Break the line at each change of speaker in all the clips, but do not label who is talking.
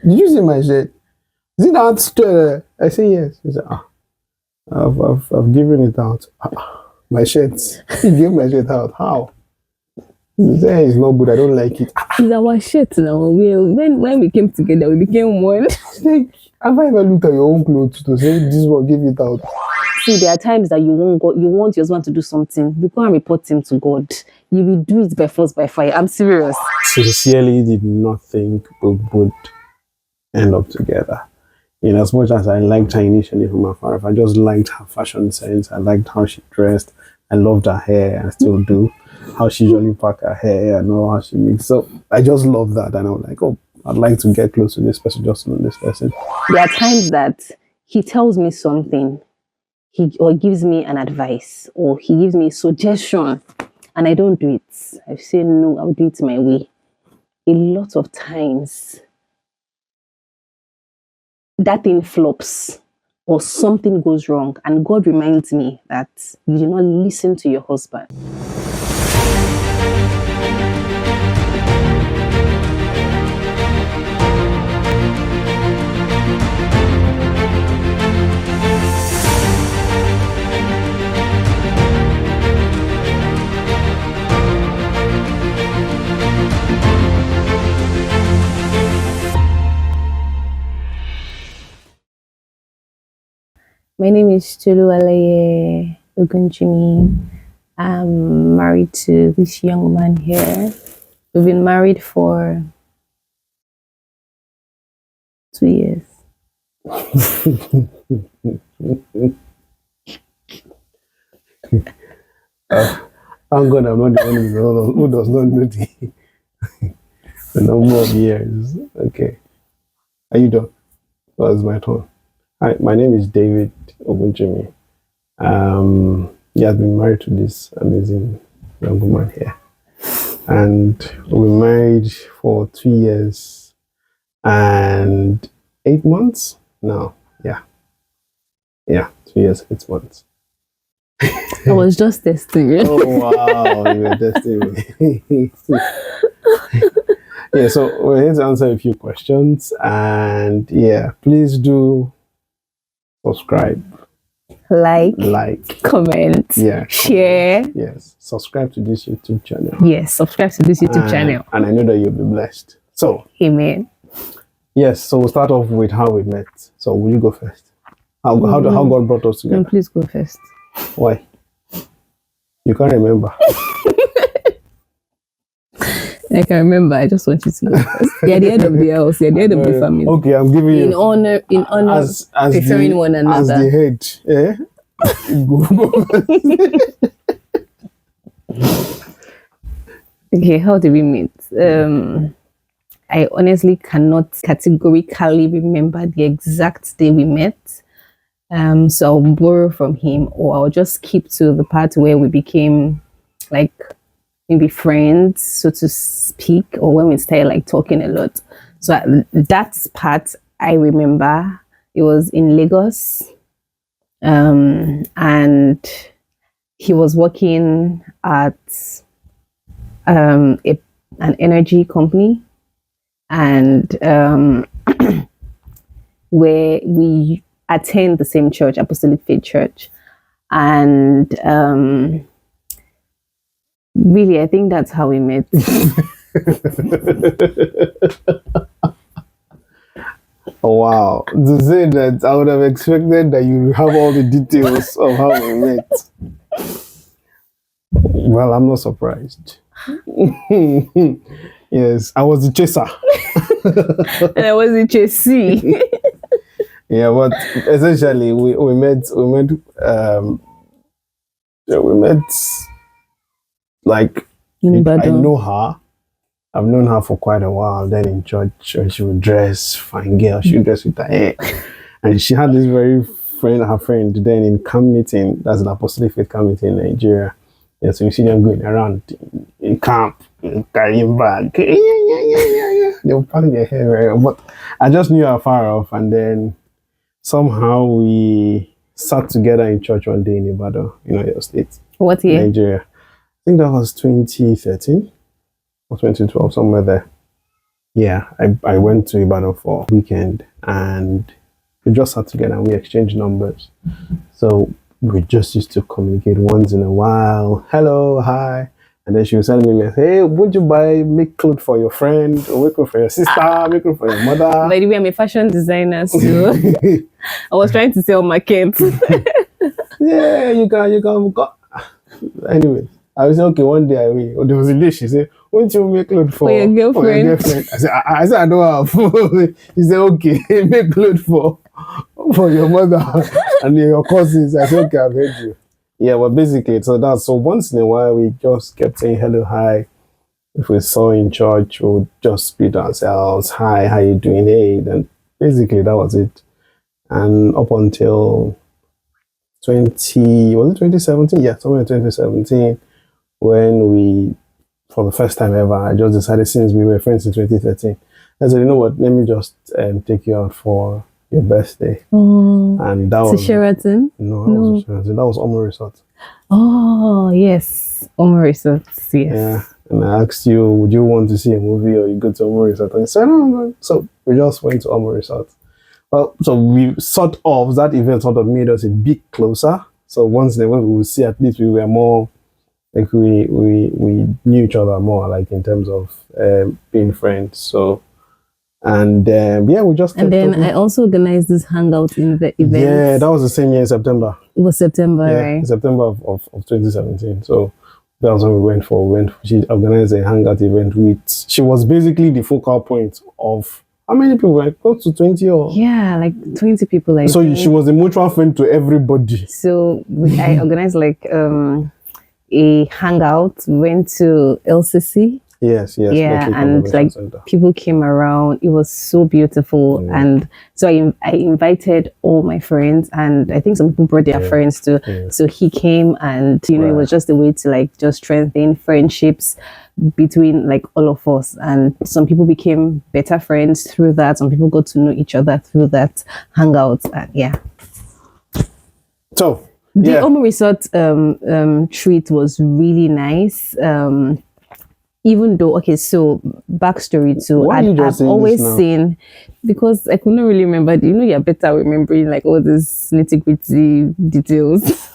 Did you see my shirt? Is it that story? I say yes. He said, I've given it out. My shirt. He gave my shirt out. How? He said it's not good. I don't like it.
It's our shirt now. When we came together, we became one.
Like, have I ever looked at your own clothes to say this one, give it out?
See, there are times that you want your husband to do something. You go and report him to God. You will do it by force, by fire. I'm serious.
Sincerely did not think we would end up together. In as much as I liked her initially from afar, I just liked her fashion sense. I liked how she dressed. I loved her hair. I still do. How she usually pack her hair and know how she makes. So I just love that. And I'm like, oh, I'd like to get close to this person, just to know this person.
There are times that he tells me something, or gives me an advice, or he gives me a suggestion, and I don't do it. I say no, I'll do it my way. A lot of times, that thing flops, or something goes wrong, and God reminds me that you did not listen to your husband. My name is Toluleye and Ogunjimi. I'm married to this young man here. We've been married for 2 years.
Thank God I'm not the one who does not know the number of years. Okay. Are you done? Well, it's my turn. Hi, my name is David Ogunjimi. He has been married to this amazing young woman here. And we were married for 2 years and 8 months now. Yeah. Yeah, 2 years, 8 months.
I was just testing you.
Oh, wow. You were testing me. Yeah, so we're here to answer a few questions. And yeah, please do subscribe,
like, comment, share.
Yes, subscribe to this YouTube channel.
Yes, subscribe to this YouTube channel.
And I know that you'll be blessed. So,
amen.
Yes, so we'll start off with how we met. So, will you go first? How God brought us together?
No, please go first.
Why? You can't remember.
I can remember. I just want you to know. You're the head of the house. You're the head of the family.
Okay, I'm giving you
in honor
as
preferring one another.
As the head,
Okay, how did we meet? I honestly cannot categorically remember the exact day we met. So I'll borrow from him, or I'll just keep to the part where we became like maybe friends, so to speak, or when we started like talking a lot. So that part I remember. It was in Lagos, and he was working at an energy company, and where we attend the same church, Apostolic Faith Church, and really, I think that's how we met.
Oh, wow. To say that, I would have expected that you have all the details of how we met. Well, I'm not surprised. Yes, I was the chaser.
And I was the chasee.
Yeah, but essentially, we met like, I know her. I've known her for quite a while. Then in church, she would dress fine girl. She would dress with her hair, and she had this her friend. Then in camp meeting, that's an Apostolic Faith camp meeting in Nigeria. Yeah, so you see them going around in camp, carrying bag. Yeah. They were packing their hair very well. But I just knew her far off, and then somehow we sat together in church one day in Ibadan, your state.
What year?
Nigeria. I think that was 2013 or 2012, somewhere there. Yeah, I went to Ibadan for a weekend and we just sat together and we exchanged numbers. So we just used to communicate once in a while. Hello, hi. And then she was telling me, hey, would you make clothes for your friend, or make clothes for your sister, make clothes for your mother?
By the way, I'm a fashion designer, so I was trying to sell my kids.
Yeah, you can. Anyway, I was okay. One day I will. Or there was a day she said, "Won't you make clothes for
your girlfriend?"
I said I don't have. She said, "Okay, make clothes for your mother and your cousins." I said, "Okay, I've heard you." Yeah, well, basically, so once in a while we just kept saying hello, hi. If we saw in church, we'll just speak to ourselves, hi, how you doing? Hey, then basically that was it. And up until 2017? Yeah, somewhere in 2017, when we, for the first time ever, I just decided, since we were friends in 2013, I said, you know what, let me just take you out for your birthday.
Oh,
and that
was Sheraton?
No, that was Sheraton. That was Omo Resort.
Oh, yes. Omo Resort, yes.
Yeah. And I asked you, would you want to see a movie or you go to Omo Resort? And he said, no. So we just went to Omo Resort. Well, so we sort of, that event sort of made us a bit closer. So once in a while we would see, at least we were more, like we knew each other more, like in terms of being friends. So, and yeah, we just kept
And then
talking.
I also organized this hangout in the event.
Yeah, that was the same year in September.
It was September,
Yeah,
right?
September of 2017. So that was when we went for. She organized a hangout event with. She was basically the focal point of. How many people? Like close to 20 or?
Yeah, like 20 people. Like
so she was a mutual friend to everybody.
So I organized like a hangout. Went to LCC.
Yes.
Yeah, and like people came around. It was so beautiful, and so I invited all my friends, and I think some people brought their friends too. So he came, and it was just a way to like just strengthen friendships between like all of us, and some people became better friends through that. Some people got to know each other through that hangout, and yeah.
So
the Omo Resort treat was really nice. Even though, okay, so backstory too, I've always seen, because I couldn't really remember, you're better remembering like all these nitty-gritty details.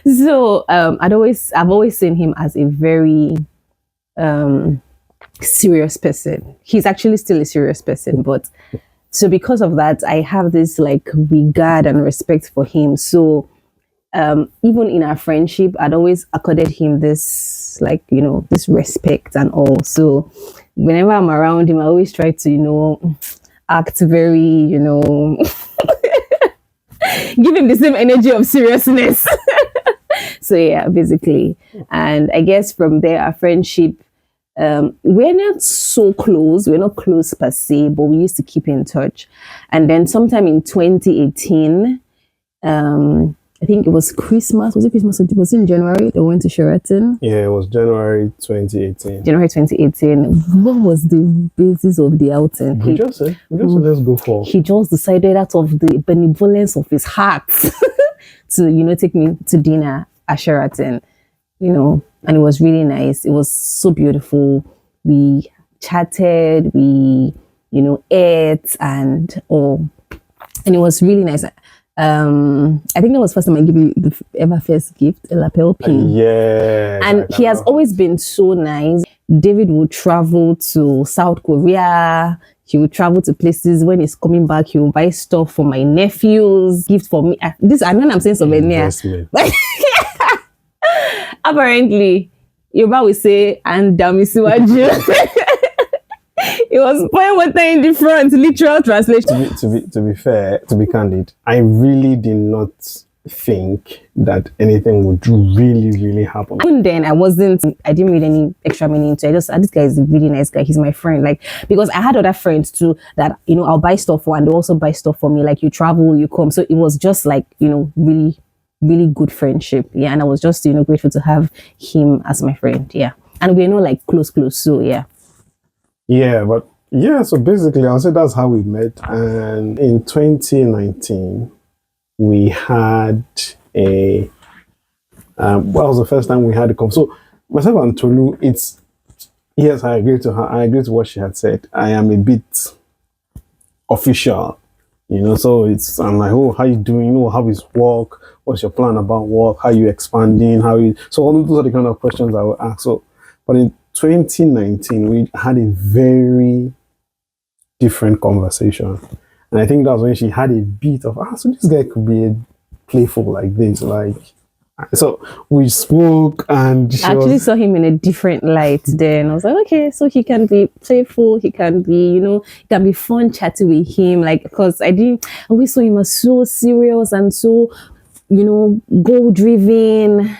So I've always seen him as a very serious person. He's actually still a serious person, but so because of that, I have this like regard and respect for him. So even in our friendship, I'd always accorded him this, like, this respect and all. So whenever I'm around him, I always try to, act very, give him the same energy of seriousness. So yeah, basically. And I guess from there, our friendship, we're not so close. We're not close per se, but we used to keep in touch. And then sometime in 2018, I think it was Christmas. Was it Christmas? Was it in January? They went to Sheraton.
Yeah, it was January 2018.
January 2018. What was the basis of the outing?
We just said, let's go for.
He just decided out of the benevolence of his heart to, take me to dinner at Sheraton. And it was really nice. It was so beautiful. We chatted, we, ate and all. And it was really nice. I think that was the first time I gave you the ever first gift, a lapel pin.
Yeah.
And he has always been so nice. David would travel to South Korea. He would travel to places. When he's coming back, he will buy stuff for my nephews, gift for me. I know I'm saying souvenir. Apparently, Yoruba will say, and damisiwaju. It was pouring water in the front, literal translation.
To be fair, to be candid, I really did not think that anything would really, really happen.
Even then, I didn't read any extra meaning into it. This guy is a really nice guy. He's my friend. Like, because I had other friends too that, I'll buy stuff for, and they also buy stuff for me. Like, you travel, you come. So it was just like, really, really good friendship. Yeah. And I was just, grateful to have him as my friend. Yeah. And we're not like close. So yeah.
Yeah, but yeah, so basically I'll say that's how we met. And in 2019, we had what was the first time we had a conversation? So myself and Tolu, it's Yes, I agree to her. I agree to what she had said. I am a bit official, so I'm like, oh, how you doing? How is work? What's your plan about work? How you expanding? So all those are the kind of questions I would ask. So, but in 2019, we had a very different conversation. And I think that's when she had a bit of, so this guy could be playful like this. So we spoke and
I actually saw him in a different light then. I was like, okay, so he can be playful, he can be, it can be fun chatting with him. Like, because I always saw him as so serious and so, goal driven.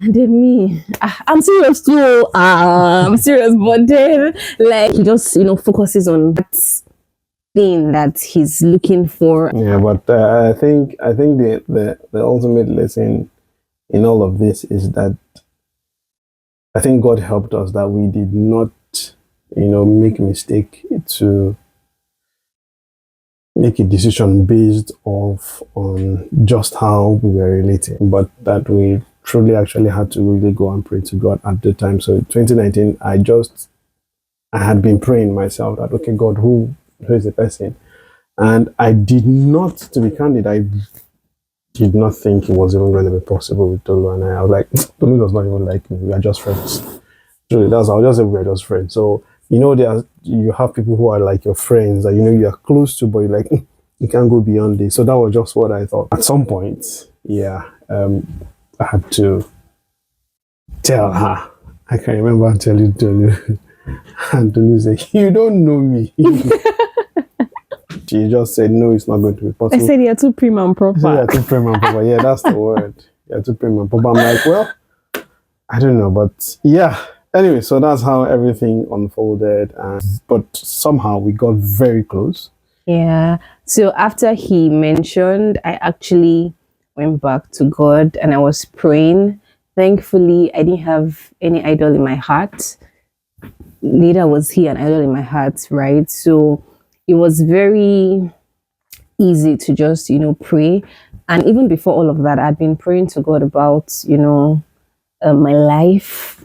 And then me, I'm serious too. I'm serious, but then like he just focuses on that thing that he's looking for.
Yeah, but I think the ultimate lesson in all of this is that I think God helped us that we did not, make a mistake to make a decision based off on just how we were relating, but that we truly actually had to really go and pray to God at the time. So 2019, I had been praying myself that, okay, God, who is the person? And I did not, to be candid, I did not think it was even going to be possible with Tolu and I was like, Tolu does not even like me. We are just friends. Truly, I'll just say we are just friends. So, you have people who are like your friends that, you are close to, but you're like, you can't go beyond this. So that was just what I thought. At some point, I had to tell her. I can remember telling Tolu, and Tolu said, you don't know me. She just said, no, it's not going to be possible.
I said, you're too prim and proper.
You're too prim and proper. Yeah, that's the word. You're too prim and proper. I'm like, well, I don't know, but yeah. Anyway, so that's how everything unfolded. But somehow we got very close.
Yeah. So after he mentioned, I actually went back to God and I was praying. Thankfully, I didn't have any idol in my heart. Neither was he an idol in my heart, right? So it was very easy to just, pray. And even before all of that, I'd been praying to God about, my life,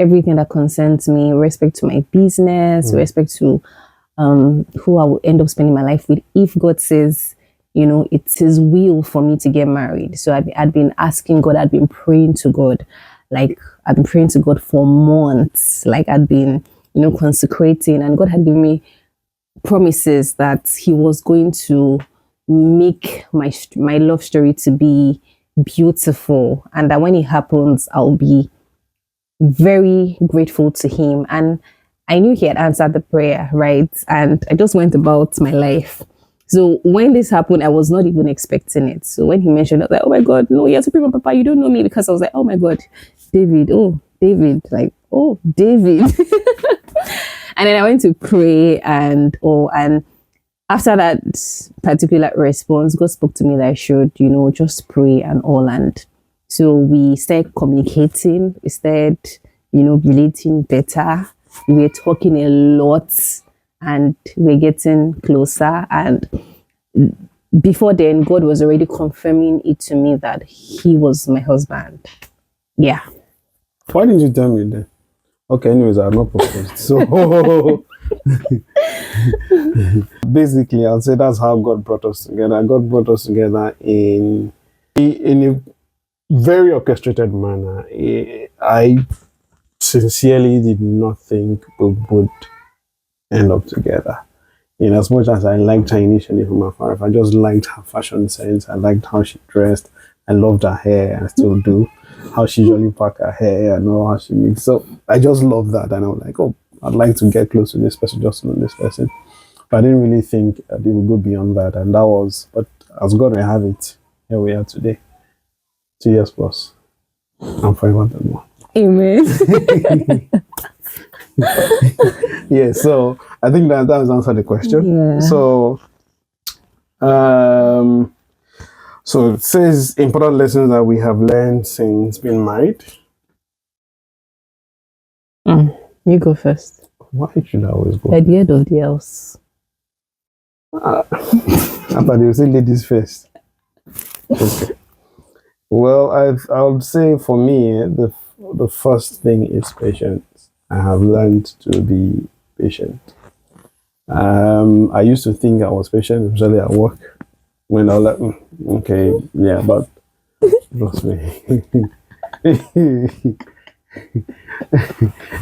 everything that concerns me, respect to my business, respect to who I will end up spending my life with. If God says, it's his will for me to get married. So I'd been asking God, I'd been praying to God. Like I'd been praying to God for months. Like I'd been, consecrating, and God had given me promises that he was going to make my love story to be beautiful, and that when it happens, I'll be very grateful to him. And I knew he had answered the prayer, right? And I just went about my life. So when this happened, I was not even expecting it. So when he mentioned it, I was like, oh my God, no, you're Supreme Papa, you don't know me. Because I was like, oh my God, David, David. And then I went to pray and after that particular response, God spoke to me that I should, just pray and all. And so we started communicating, we started, relating better. We were talking a lot and we're getting closer. And before then, God was already confirming it to me that he was my husband. Yeah.
Why didn't you tell me then? Okay, anyways, I have not proposed. So basically, I'll say that's how God brought us together. God brought us together in a very orchestrated manner. I sincerely did not think we would end up together. In as much as I liked her initially from afar, I just liked her fashion sense. I liked how she dressed. I loved her hair. I still do. How she usually pack her hair and all how she makes. So I just love that. And I was like, oh, I'd like to get close to this person, just to know this person. But I didn't really think they would go beyond that. And that was, but as God will have it, here we are today. 2 years plus. I'm forever than one.
Amen.
Yeah, so I think that has answered the question.
Yeah.
So it says important lessons that we have learned since being married.
You go first.
Why should I always go?
At the end of the house.
After they will say ladies first. Okay. Well, I would say for me, the first thing is patience. I have learned to be patient. I used to think I was patient, especially at work, when I was like, okay, yeah, but trust me.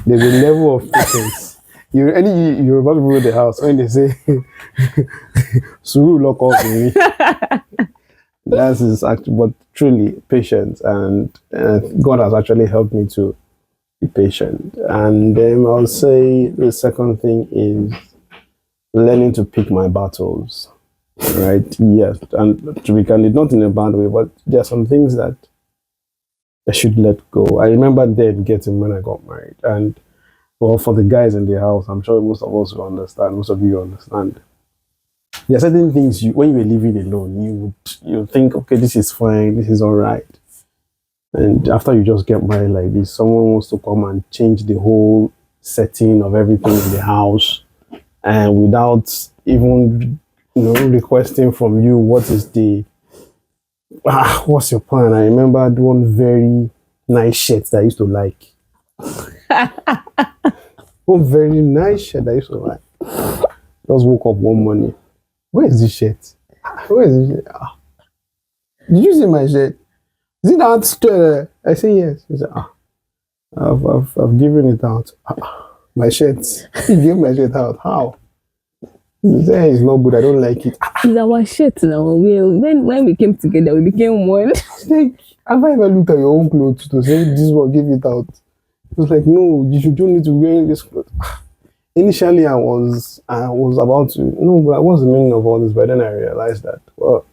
There's a level of patience. Any Yoruba people in the house, when they say suru lock off me, that is actually, but truly patience, and God has actually helped me to be patient. And then I'll say the second thing is learning to pick my battles. Right? Yes, and to be candid, not in a bad way, but there are some things that I should let go. I remember then getting when I got married, and well, for the guys in the house, I'm sure most of us will understand. Most of you understand. There are certain things when you're living alone, you think, okay, this is fine, this is all right. And after you just get married like this, someone wants to come and change the whole setting of everything in the house, and without even requesting from you what's your plan. I remember one very nice shirt that I used to like. One very nice shirt that I used to like. Just woke up one morning. Where is this shirt? Where is this shirt? Did you see my shirt? Is it that? I say yes. He said, I've given it out. My shirt. You gave my shirt out. How? He said it's not good. I don't like it.
It's our shirt now. When we came together, we became one.
It's like, have I ever looked at your own clothes to say this one, give it out? It was like, no, you don't need to wear this clothes. Initially, I was about to, but what's the meaning of all this? But then I realized that, well,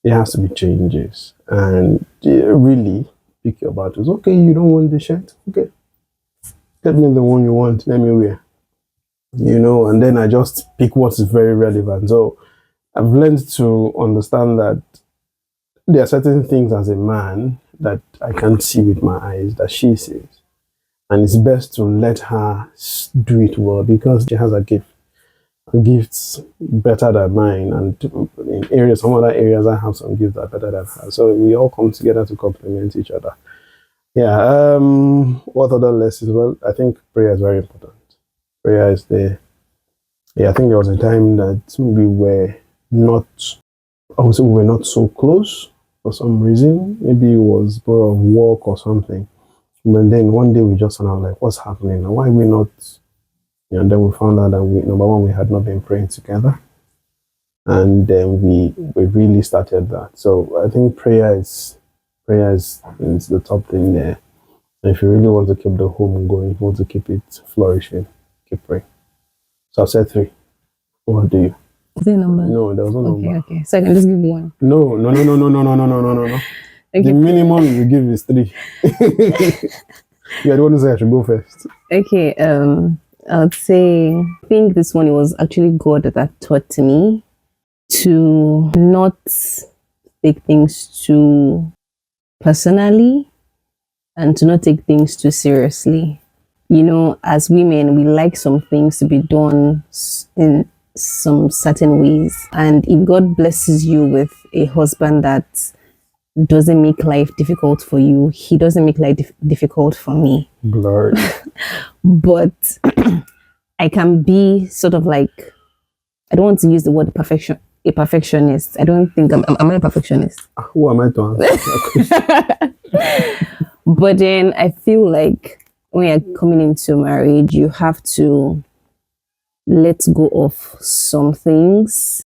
there has to be changes. And really pick your battles. Okay, you don't want the shirt? Okay. Get me the one you want. Let me wear. And then I just pick what is very relevant. So I've learned to understand that there are certain things as a man that I can't see with my eyes that she sees. And it's best to let her do it well because she has a gift. Her gifts better than mine. And in some other areas, I have some gifts that are better than her. So we all come together to complement each other. Yeah. What other lessons? Well, I think prayer is very important. Prayer is I think there was a time that we were not so close for some reason. Maybe it was more of work or something. And then one day we just found out like, what's happening? Why are we not? And then we found out that number one, we had not been praying together. And then we really started that. So I think prayer is the top thing there. And if you really want to keep the home going, if you want to keep it flourishing, keep praying. So I've said 3. What do you?
Is there a number?
No, there was no number.
Okay. So I can just give 1.
No. Okay. The minimum you give is 3. Yeah, the one who say I should go first.
Okay. I would say I think this one, it was actually God that taught me to not take things too personally and to not take things too seriously. As women, we like some things to be done in some certain ways. And if God blesses you with a husband that doesn't make life difficult for you, he doesn't make life difficult for me.
Blurred.
But I can be sort of like, I don't want to use the word perfection. A perfectionist. I don't think I'm a perfectionist.
Who am I to answer?
But then I feel like when you're coming into marriage, you have to let go of some things.